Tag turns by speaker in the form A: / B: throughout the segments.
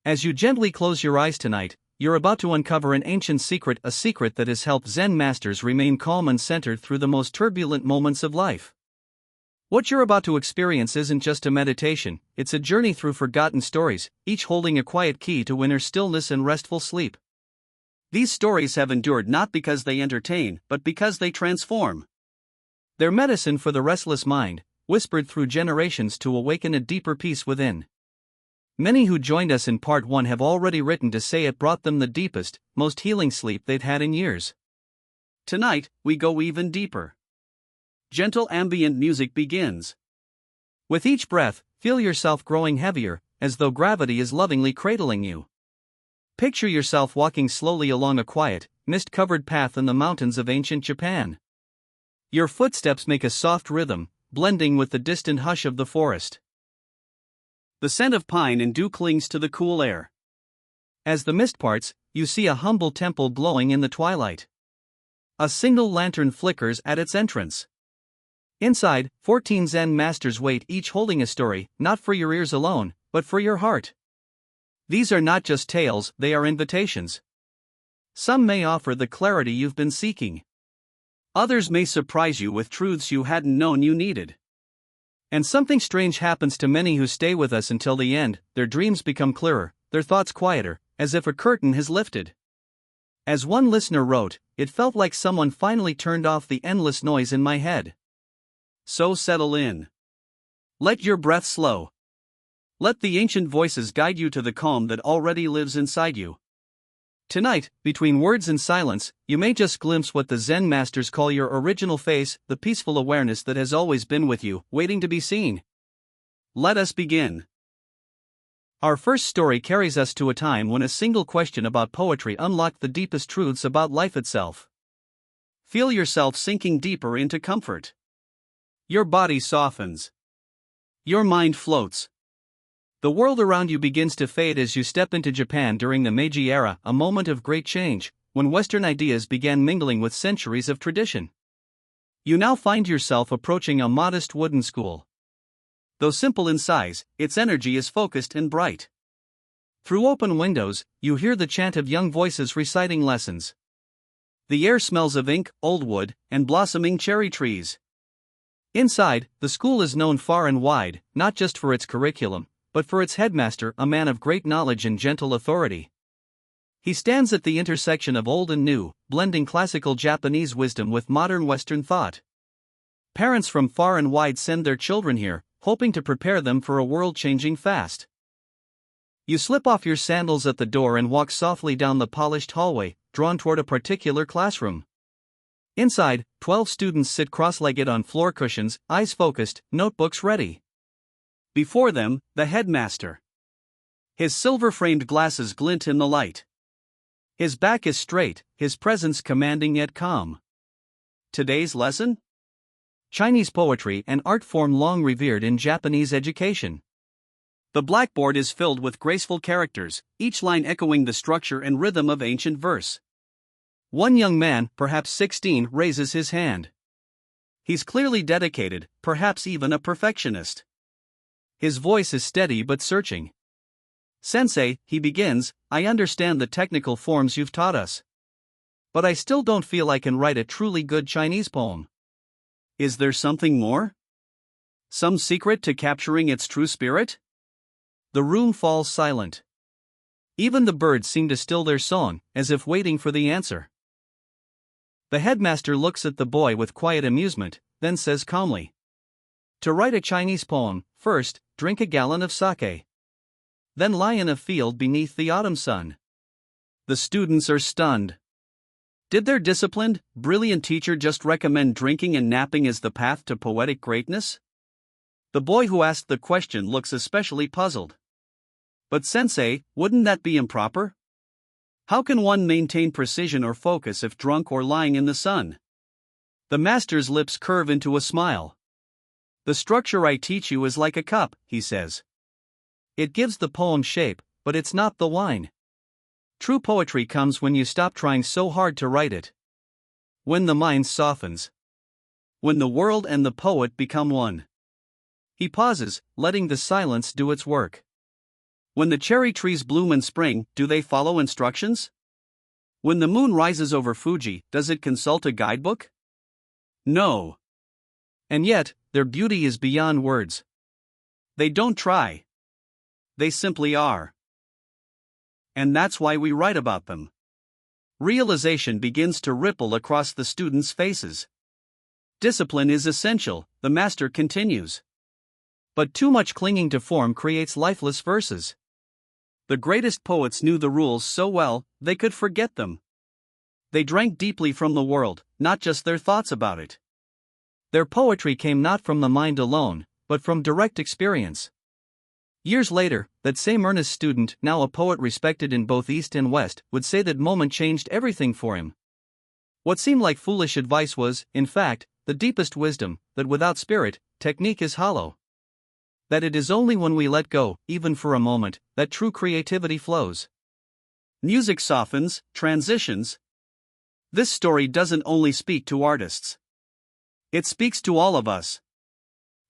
A: As you gently close your eyes tonight, you're about to uncover an ancient secret, a secret that has helped Zen masters remain calm and centered through the most turbulent moments of life. What you're about to experience isn't just a meditation, it's a journey through forgotten stories, each holding a quiet key to inner stillness and restful sleep. These stories have endured not because they entertain, but because they transform. They're medicine for the restless mind, whispered through generations to awaken a deeper peace within. Many who joined us in part 1 have already written to say it brought them the deepest, most healing sleep they've had in years. Tonight, we go even deeper. Gentle ambient music begins. With each breath, feel yourself growing heavier, as though gravity is lovingly cradling you. Picture yourself walking slowly along a quiet, mist-covered path in the mountains of ancient Japan. Your footsteps make a soft rhythm, blending with the distant hush of the forest. The scent of pine and dew clings to the cool air. As the mist parts, you see a humble temple glowing in the twilight. A single lantern flickers at its entrance. Inside, 14 Zen masters wait, each holding a story, not for your ears alone, but for your heart. These are not just tales, they are invitations. Some may offer the clarity you've been seeking. Others may surprise you with truths you hadn't known you needed. And something strange happens to many who stay with us until the end. Their dreams become clearer, their thoughts quieter, as if a curtain has lifted. As one listener wrote, "It felt like someone finally turned off the endless noise in my head." So settle in. Let your breath slow. Let the ancient voices guide you to the calm that already lives inside you. Tonight, between words and silence, you may just glimpse what the Zen masters call your original face, the peaceful awareness that has always been with you, waiting to be seen. Let us begin. Our first story carries us to a time when a single question about poetry unlocked the deepest truths about life itself. Feel yourself sinking deeper into comfort. Your body softens. Your mind floats. The world around you begins to fade as you step into Japan during the Meiji era, a moment of great change, when Western ideas began mingling with centuries of tradition. You now find yourself approaching a modest wooden school. Though simple in size, its energy is focused and bright. Through open windows, you hear the chant of young voices reciting lessons. The air smells of ink, old wood, and blossoming cherry trees. Inside, the school is known far and wide, not just for its curriculum, but for its headmaster, a man of great knowledge and gentle authority. He stands at the intersection of old and new, blending classical Japanese wisdom with modern Western thought. Parents from far and wide send their children here, hoping to prepare them for a world changing fast. You slip off your sandals at the door and walk softly down the polished hallway, drawn toward a particular classroom. Inside, 12 students sit cross-legged on floor cushions, eyes focused, notebooks ready. Before them, the headmaster. His silver-framed glasses glint in the light. His back is straight, his presence commanding yet calm. Today's lesson? Chinese poetry, an art form long revered in Japanese education. The blackboard is filled with graceful characters, each line echoing the structure and rhythm of ancient verse. One young man, perhaps 16, raises his hand. He's clearly dedicated, perhaps even a perfectionist. His voice is steady but searching. "Sensei," he begins, "I understand the technical forms you've taught us. But I still don't feel I can write a truly good Chinese poem. Is there something more? Some secret to capturing its true spirit?" The room falls silent. Even the birds seem to still their song, as if waiting for the answer. The headmaster looks at the boy with quiet amusement, then says calmly, "To write a Chinese poem, first, drink a gallon of sake. Then lie in a field beneath the autumn sun." The students are stunned. Did their disciplined, brilliant teacher just recommend drinking and napping as the path to poetic greatness? The boy who asked the question looks especially puzzled. "But sensei, wouldn't that be improper? How can one maintain precision or focus if drunk or lying in the sun?" The master's lips curve into a smile. "The structure I teach you is like a cup," he says. "It gives the poem shape, but it's not the wine. True poetry comes when you stop trying so hard to write it. When the mind softens. When the world and the poet become one." He pauses, letting the silence do its work. When the cherry trees bloom in spring, do they follow instructions? When the moon rises over Fuji, does it consult a guidebook? No. And yet, their beauty is beyond words. They don't try. They simply are. And that's why we write about them. Realization begins to ripple across the students' faces. Discipline is essential, the master continues. But too much clinging to form creates lifeless verses. The greatest poets knew the rules so well, they could forget them. They drank deeply from the world, not just their thoughts about it. Their poetry came not from the mind alone, but from direct experience. Years later, that same earnest student, now a poet respected in both East and West, would say that moment changed everything for him. What seemed like foolish advice was, in fact, the deepest wisdom, that without spirit, technique is hollow. That it is only when we let go, even for a moment, that true creativity flows. Music softens, transitions. This story doesn't only speak to artists. It speaks to all of us.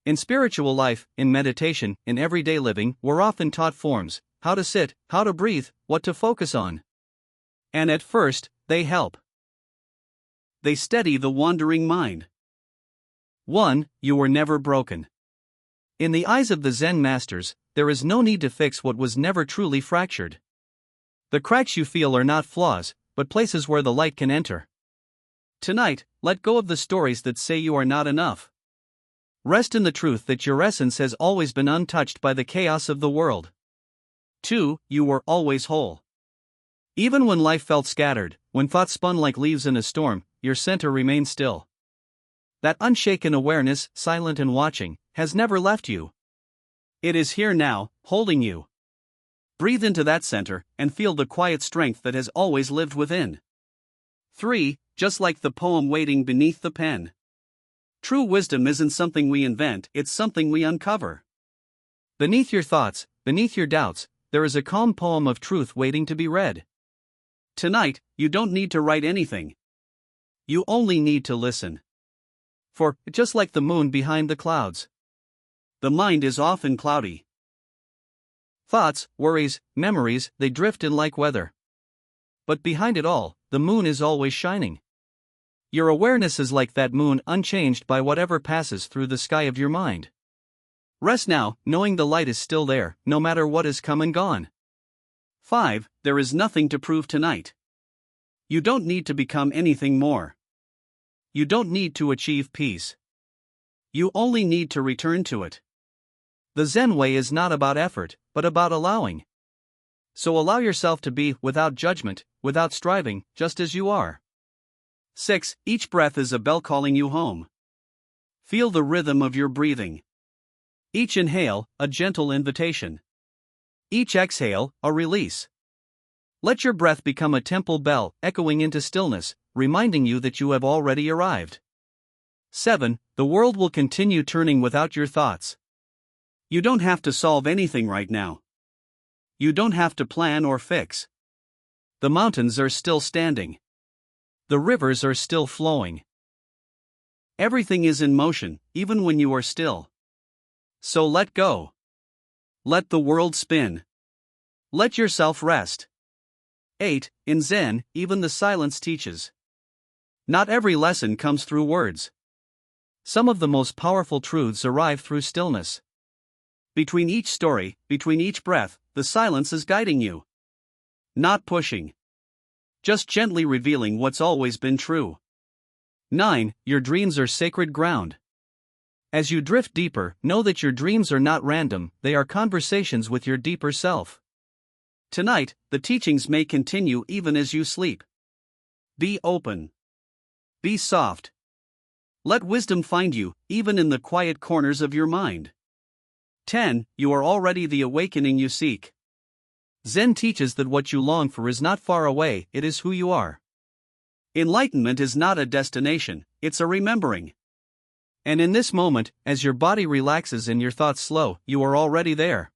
A: In spiritual life, in meditation, in everyday living, we're often taught forms, how to sit, how to breathe, what to focus on. And at first, they help. They steady the wandering mind. 1. You were never broken. In the eyes of the Zen masters, there is no need to fix what was never truly fractured. The cracks you feel are not flaws, but places where the light can enter. Tonight, let go of the stories that say you are not enough. Rest in the truth that your essence has always been untouched by the chaos of the world. 2. You were always whole. Even when life felt scattered, when thoughts spun like leaves in a storm, your center remained still. That unshaken awareness, silent and watching, has never left you. It is here now, holding you. Breathe into that center, and feel the quiet strength that has always lived within. 3. Just like the poem waiting beneath the pen. True wisdom isn't something we invent, it's something we uncover. Beneath your thoughts, beneath your doubts, there is a calm poem of truth waiting to be read. Tonight, you don't need to write anything. You only need to listen. For, just like the moon behind the clouds, the mind is often cloudy. Thoughts, worries, memories, they drift in like weather. But behind it all, the moon is always shining. Your awareness is like that moon, unchanged by whatever passes through the sky of your mind. Rest now, knowing the light is still there, no matter what has come and gone. 5. There is nothing to prove tonight. You don't need to become anything more. You don't need to achieve peace. You only need to return to it. The Zen way is not about effort, but about allowing. So allow yourself to be, without judgment, without striving, just as you are. 6. Each breath is a bell calling you home. Feel the rhythm of your breathing. Each inhale, a gentle invitation. Each exhale, a release. Let your breath become a temple bell, echoing into stillness, reminding you that you have already arrived. 7. The world will continue turning without your thoughts. You don't have to solve anything right now. You don't have to plan or fix. The mountains are still standing. The rivers are still flowing. Everything is in motion, even when you are still. So let go. Let the world spin. Let yourself rest. 8. In Zen, even the silence teaches. Not every lesson comes through words. Some of the most powerful truths arrive through stillness. Between each story, between each breath, the silence is guiding you. Not pushing. Just gently revealing what's always been true. 9. Your dreams are sacred ground. As you drift deeper, know that your dreams are not random, they are conversations with your deeper self. Tonight, the teachings may continue even as you sleep. Be open. Be soft. Let wisdom find you, even in the quiet corners of your mind. 10. You are already the awakening you seek. Zen teaches that what you long for is not far away, it is who you are. Enlightenment is not a destination, it's a remembering. And in this moment, as your body relaxes and your thoughts slow, you are already there.